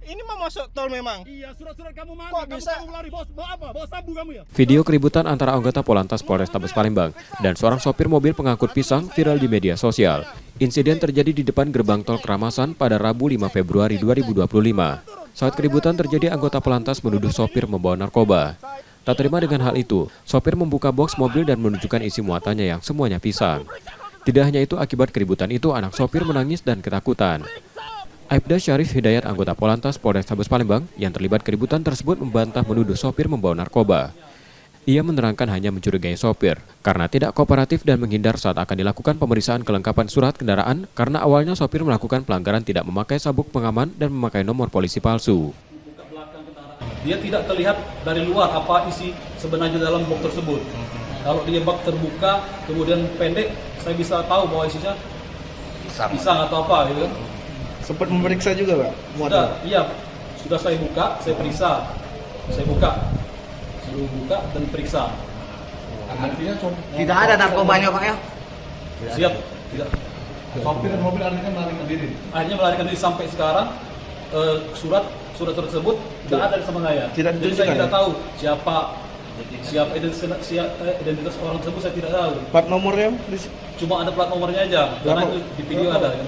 Ini mau masuk tol memang. Iya, surat-surat kamu mana? Kok Kamu bisa? selalu lari, bos. Bawa apa? Bawa sabu kamu ya? Video keributan antara anggota Polantas Polrestabes Palembang dan seorang sopir mobil pengangkut pisang viral di media sosial. Insiden terjadi di depan gerbang tol Keramasan pada Rabu 5 Februari 2025. Saat keributan terjadi, anggota Polantas menuduh sopir membawa narkoba. Tak terima dengan hal itu, sopir membuka boks mobil dan menunjukkan isi muatannya yang semuanya pisang. Tidak hanya itu, akibat keributan itu anak sopir menangis dan ketakutan. Aibda Syarif Hidayat, anggota Polantas Polrestabes Palembang yang terlibat keributan tersebut, membantah menuduh sopir membawa narkoba. Ia menerangkan hanya mencurigai sopir karena tidak kooperatif dan menghindar saat akan dilakukan pemeriksaan kelengkapan surat kendaraan karena awalnya sopir melakukan pelanggaran tidak memakai sabuk pengaman dan memakai nomor polisi palsu. Dia tidak terlihat dari luar apa isi sebenarnya dalam box tersebut. Kalau dia bak terbuka, kemudian pendek, saya bisa tahu bahwa isinya pisang atau apa, gitu. Sempat memeriksa juga, Pak? Sudah, iya, sudah saya buka, saya periksa, saya buka dan periksa. Artinya Tidak ada narkobanya, Pak ya? Siap, tidak. sopir dan mobil artinya melarikan diri. Akhirnya melarikan diri sampai sekarang. Surat tersebut tidak ada sama saya. Tidak Jadi saya ditunjukkan, tidak ya? tahu siapa identitas orang tersebut, saya tidak tahu. Plat nomornya? Cuma ada plat nomornya aja, karena itu di video ada. Kan?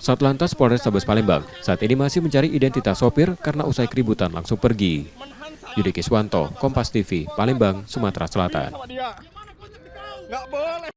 Satlantas Polrestabes Palembang saat ini masih mencari identitas sopir karena usai keributan langsung pergi. Yudi Kiswanto, Kompas TV, Palembang, Sumatera Selatan. Nggak boleh.